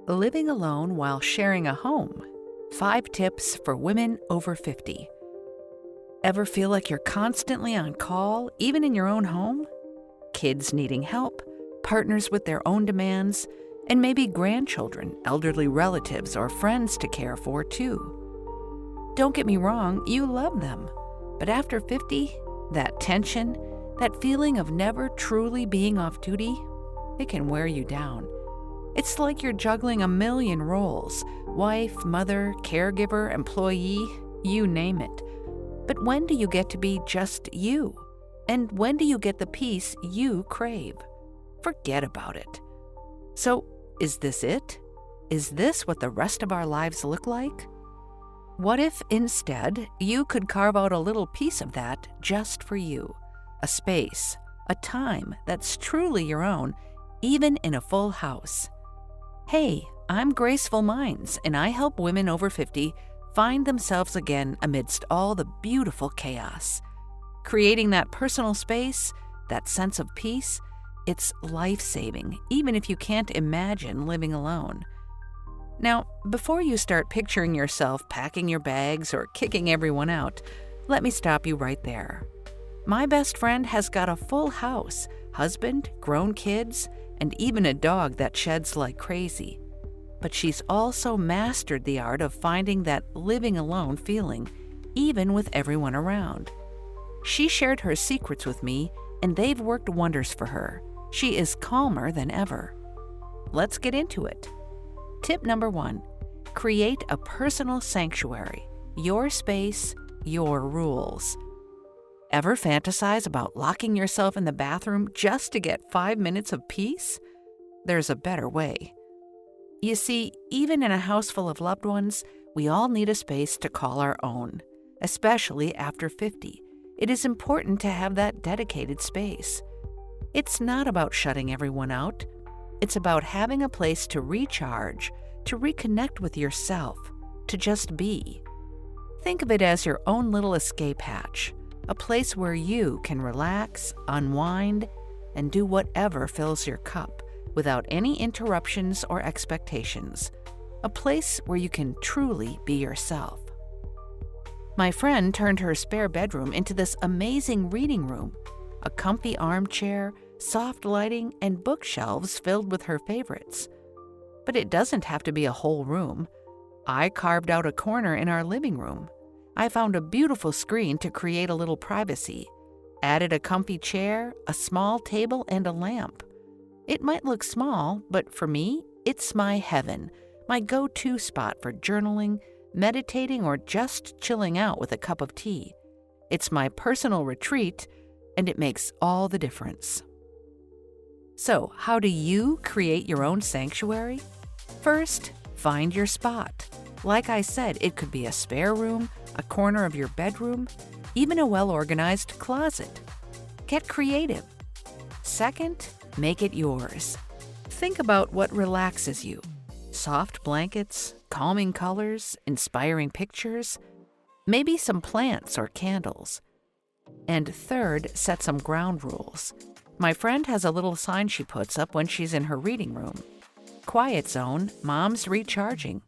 Living alone while sharing a home. 5 tips for women over 50. Ever feel like you're constantly on call, even in your own home? Kids needing help, partners with their own demands, and maybe grandchildren, elderly relatives, or friends to care for too. Don't get me wrong, you love them. But after 50, that tension, that feeling of never truly being off duty, it can wear you down. It's like you're juggling a million roles: wife, mother, caregiver, employee, you name it. But when do you get to be just you? And when do you get the peace you crave? Forget about it. So, is this it? Is this what the rest of our lives look like? What if instead you could carve out a little piece of that just for you? A space, a time that's truly your own, even in a full house. Hey, I'm Graceful Mindz, and I help women over 50 find themselves again amidst all the beautiful chaos. Creating that personal space, that sense of peace, it's life-saving, even if you can't imagine living alone. Now, before you start picturing yourself packing your bags or kicking everyone out, let me stop you right there. My best friend has got a full house, husband, grown kids, and even a dog that sheds like crazy. But she's also mastered the art of finding that living alone feeling, even with everyone around. She shared her secrets with me, and they've worked wonders for her. She is calmer than ever. Let's get into it. Tip number 1, create a personal sanctuary. Your space, your rules. Ever fantasize about locking yourself in the bathroom just to get 5 minutes of peace? There's a better way. You see, even in a house full of loved ones, we all need a space to call our own, especially after 50. It is important to have that dedicated space. It's not about shutting everyone out. It's about having a place to recharge, to reconnect with yourself, to just be. Think of it as your own little escape hatch, a place where you can relax, unwind, and do whatever fills your cup without any interruptions or expectations. A place where you can truly be yourself. My friend turned her spare bedroom into this amazing reading room. A comfy armchair, soft lighting, and bookshelves filled with her favorites. But it doesn't have to be a whole room. I carved out a corner in our living room. I found a beautiful screen to create a little privacy. Added a comfy chair, a small table, and a lamp. It might look small, but for me, it's my heaven, my go-to spot for journaling, meditating, or just chilling out with a cup of tea. It's my personal retreat, and it makes all the difference. So, how do you create your own sanctuary? First, find your spot. Like I said, it could be a spare room, a corner of your bedroom, even a well-organized closet. Get creative. Second, make it yours. Think about what relaxes you. Soft blankets, calming colors, inspiring pictures, maybe some plants or candles. And third, set some ground rules. My friend has a little sign she puts up when she's in her reading room. Quiet zone, mom's recharging.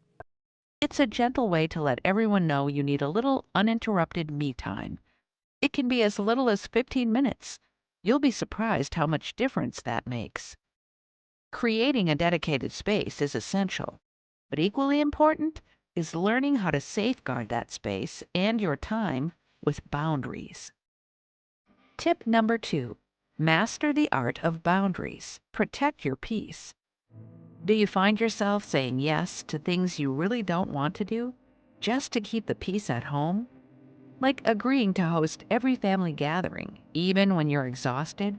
It's a gentle way to let everyone know you need a little uninterrupted me time. It can be as little as 15 minutes. You'll be surprised how much difference that makes. Creating a dedicated space is essential, but equally important is learning how to safeguard that space and your time with boundaries. Tip number 2. Master the art of boundaries. Protect your peace. Do you find yourself saying yes to things you really don't want to do, just to keep the peace at home? Like agreeing to host every family gathering, even when you're exhausted?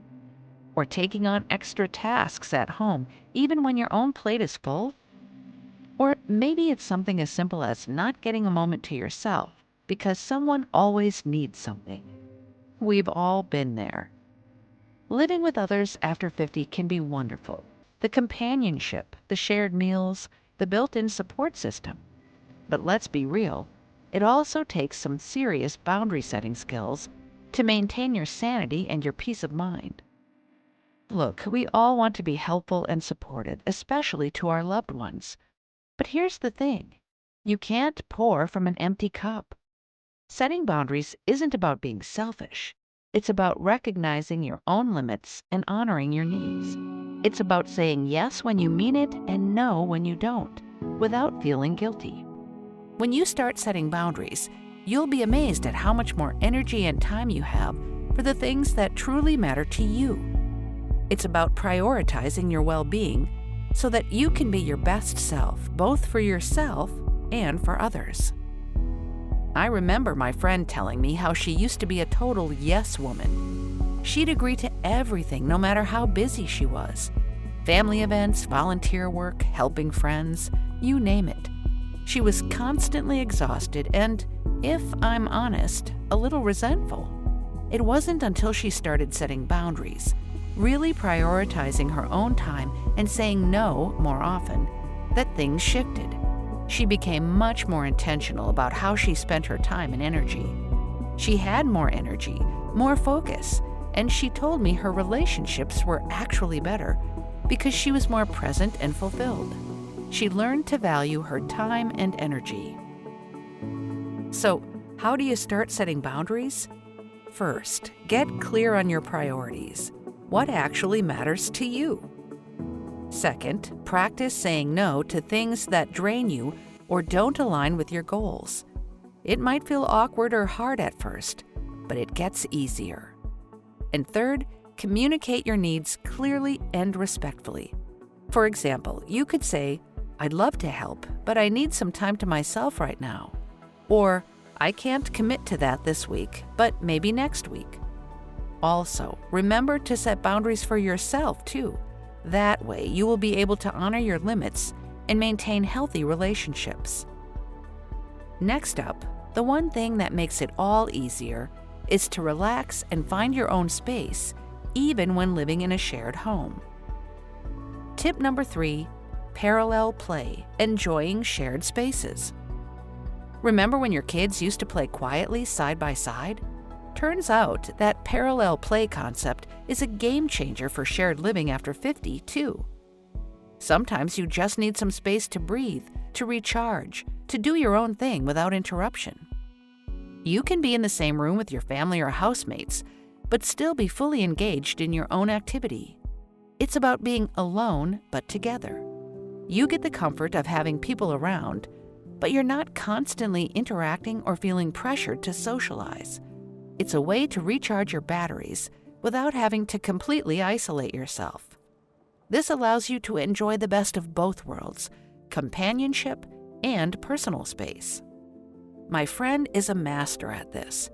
Or taking on extra tasks at home, even when your own plate is full? Or maybe it's something as simple as not getting a moment to yourself because someone always needs something. We've all been there. Living with others after 50 can be wonderful. The companionship, the shared meals, the built-in support system. But let's be real, it also takes some serious boundary setting skills to maintain your sanity and your peace of mind. Look, we all want to be helpful and supportive, especially to our loved ones. But here's the thing. You can't pour from an empty cup. Setting boundaries isn't about being selfish. It's about recognizing your own limits and honoring your needs. It's about saying yes when you mean it and no when you don't, without feeling guilty. When you start setting boundaries, you'll be amazed at how much more energy and time you have for the things that truly matter to you. It's about prioritizing your well-being so that you can be your best self, both for yourself and for others. I remember my friend telling me how she used to be a total yes woman. She'd agree to everything, no matter how busy she was. Family events, volunteer work, helping friends, you name it. She was constantly exhausted and, if I'm honest, a little resentful. It wasn't until she started setting boundaries, really prioritizing her own time and saying no more often, that things shifted. She became much more intentional about how she spent her time and energy. She had more energy, more focus, and she told me her relationships were actually better because she was more present and fulfilled. She learned to value her time and energy. So, how do you start setting boundaries? First, get clear on your priorities. What actually matters to you? Second, practice saying no to things that drain you or don't align with your goals. It might feel awkward or hard at first, but it gets easier. And third, communicate your needs clearly and respectfully. For example, you could say, "I'd love to help, but I need some time to myself right now." Or, "I can't commit to that this week, but maybe next week." Also, remember to set boundaries for yourself, too. That way, you will be able to honor your limits and maintain healthy relationships. Next up, the one thing that makes it all easier is to relax and find your own space, even when living in a shared home. Tip number 3, parallel play, enjoying shared spaces. Remember when your kids used to play quietly side by side? Turns out that parallel play concept is a game changer for shared living after 50, too. Sometimes you just need some space to breathe, to recharge, to do your own thing without interruption. You can be in the same room with your family or housemates, but still be fully engaged in your own activity. It's about being alone but together. You get the comfort of having people around, but you're not constantly interacting or feeling pressured to socialize. It's a way to recharge your batteries without having to completely isolate yourself. This allows you to enjoy the best of both worlds, companionship and personal space. My friend is a master at this.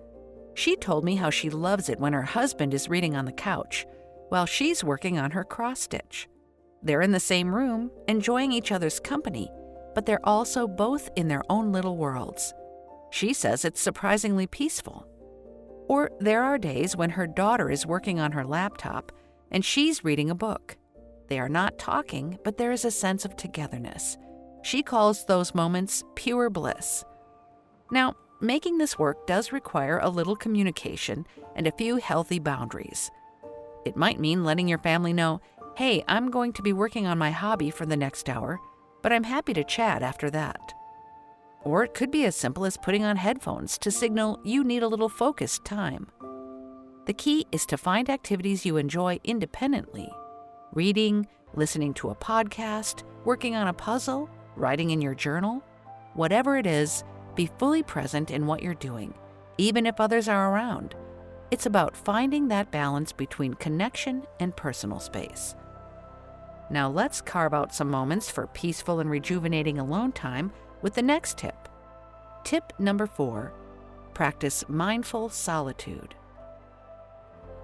She told me how she loves it when her husband is reading on the couch while she's working on her cross-stitch. They're in the same room, enjoying each other's company, but they're also both in their own little worlds. She says it's surprisingly peaceful. Or there are days when her daughter is working on her laptop and she's reading a book. They are not talking, but there is a sense of togetherness. She calls those moments pure bliss. Now, making this work does require a little communication and a few healthy boundaries. It might mean letting your family know, "Hey, I'm going to be working on my hobby for the next hour, but I'm happy to chat after that." Or it could be as simple as putting on headphones to signal you need a little focused time. The key is to find activities you enjoy independently. Reading, listening to a podcast, working on a puzzle, writing in your journal. Whatever it is, be fully present in what you're doing, even if others are around. It's about finding that balance between connection and personal space. Now let's carve out some moments for peaceful and rejuvenating alone time with the next tip. Tip number 4, practice mindful solitude.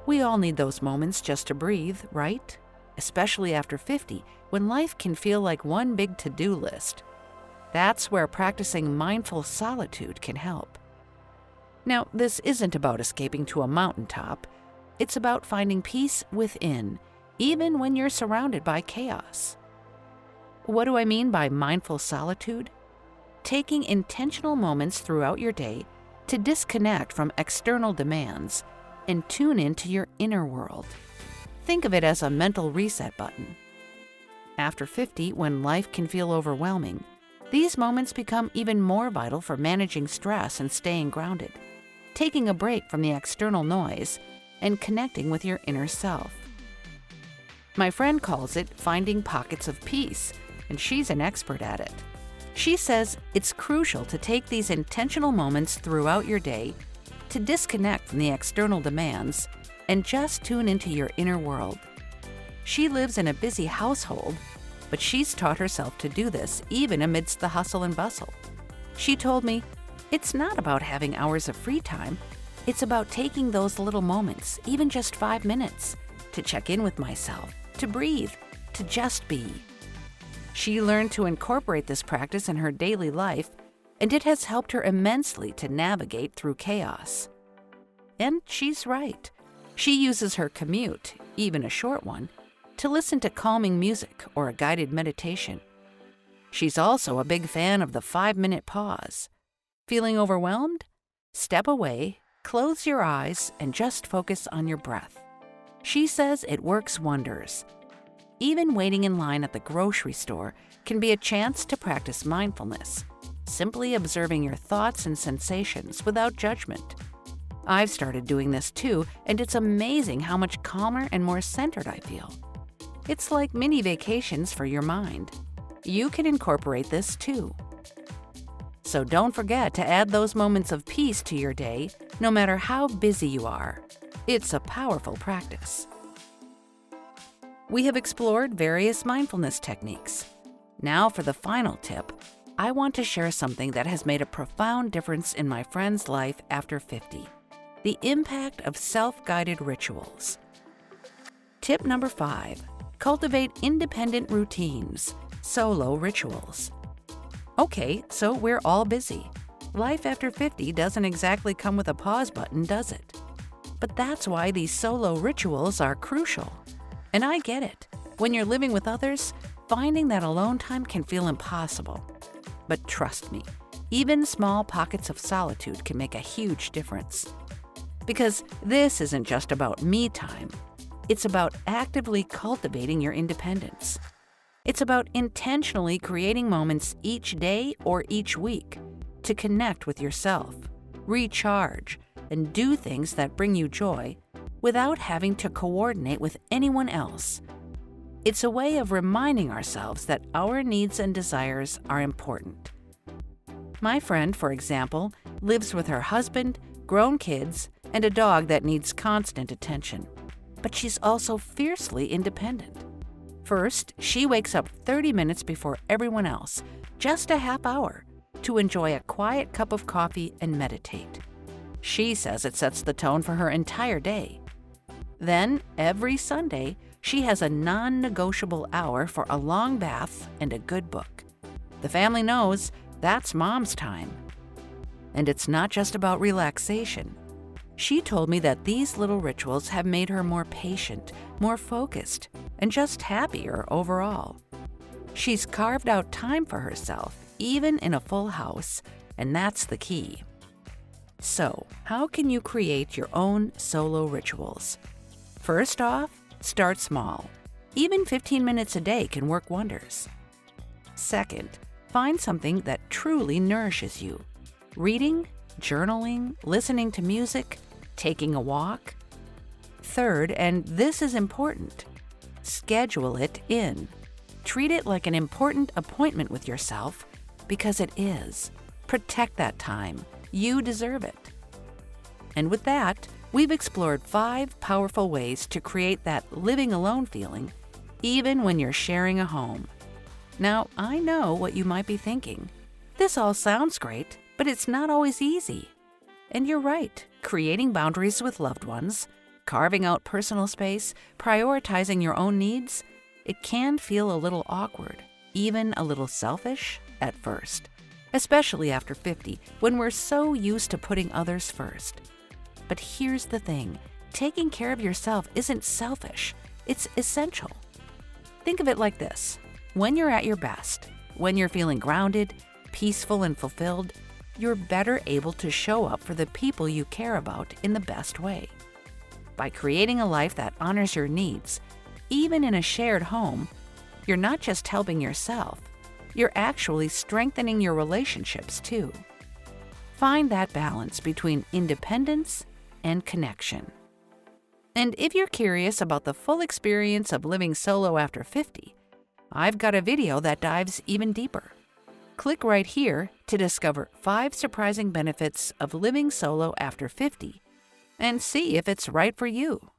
We all need those moments just to breathe, right? Especially after 50, when life can feel like one big to-do list. That's where practicing mindful solitude can help. Now, this isn't about escaping to a mountaintop. It's about finding peace within, even when you're surrounded by chaos. What do I mean by mindful solitude? Taking intentional moments throughout your day to disconnect from external demands and tune into your inner world. Think of it as a mental reset button. After 50, when life can feel overwhelming, these moments become even more vital for managing stress and staying grounded, taking a break from the external noise, and connecting with your inner self. My friend calls it finding pockets of peace, and she's an expert at it. She says it's crucial to take these intentional moments throughout your day to disconnect from the external demands and just tune into your inner world. She lives in a busy household, but she's taught herself to do this even amidst the hustle and bustle. She told me, "It's not about having hours of free time. It's about taking those little moments, even just 5 minutes, to check in with myself, to breathe, to just be." She learned to incorporate this practice in her daily life, and it has helped her immensely to navigate through chaos. And she's right. She uses her commute, even a short one, to listen to calming music or a guided meditation. She's also a big fan of the 5-minute pause. Feeling overwhelmed? Step away, close your eyes, and just focus on your breath. She says it works wonders. Even waiting in line at the grocery store can be a chance to practice mindfulness, simply observing your thoughts and sensations without judgment. I've started doing this too, and it's amazing how much calmer and more centered I feel. It's like mini vacations for your mind. You can incorporate this too. So don't forget to add those moments of peace to your day, no matter how busy you are. It's a powerful practice. We have explored various mindfulness techniques. Now for the final tip, I want to share something that has made a profound difference in my friend's life after 50. The impact of self-guided rituals. Tip number 5, cultivate independent routines, solo rituals. Okay, so we're all busy. Life after 50 doesn't exactly come with a pause button, does it? But that's why these solo rituals are crucial. And I get it. When you're living with others, finding that alone time can feel impossible. But trust me, even small pockets of solitude can make a huge difference. Because this isn't just about me time. It's about actively cultivating your independence. It's about intentionally creating moments each day or each week to connect with yourself, recharge, and do things that bring you joy without having to coordinate with anyone else. It's a way of reminding ourselves that our needs and desires are important. My friend, for example, lives with her husband, grown kids, and a dog that needs constant attention. But she's also fiercely independent. First, she wakes up 30 minutes before everyone else, just a half hour, to enjoy a quiet cup of coffee and meditate. She says it sets the tone for her entire day. Then, every Sunday, she has a non-negotiable hour for a long bath and a good book. The family knows that's mom's time. And it's not just about relaxation. She told me that these little rituals have made her more patient, more focused, and just happier overall. She's carved out time for herself, even in a full house, and that's the key. So, how can you create your own solo rituals? First off, start small. Even 15 minutes a day can work wonders. Second, find something that truly nourishes you. Reading, journaling, listening to music, taking a walk. Third, and this is important, schedule it in. Treat it like an important appointment with yourself, because it is. Protect that time. You deserve it. And with that, we've explored 5 powerful ways to create that living alone feeling, even when you're sharing a home. Now, I know what you might be thinking. This all sounds great, but it's not always easy. And you're right, creating boundaries with loved ones, carving out personal space, prioritizing your own needs, it can feel a little awkward, even a little selfish at first, especially after 50, when we're so used to putting others first. But here's the thing, taking care of yourself isn't selfish, it's essential. Think of it like this. When you're at your best, when you're feeling grounded, peaceful, and fulfilled, you're better able to show up for the people you care about in the best way. By creating a life that honors your needs, even in a shared home, you're not just helping yourself, you're actually strengthening your relationships too. Find that balance between independence and connection. And if you're curious about the full experience of living solo after 50, I've got a video that dives even deeper. Click right here to discover 5 surprising benefits of living solo after 50 and see if it's right for you.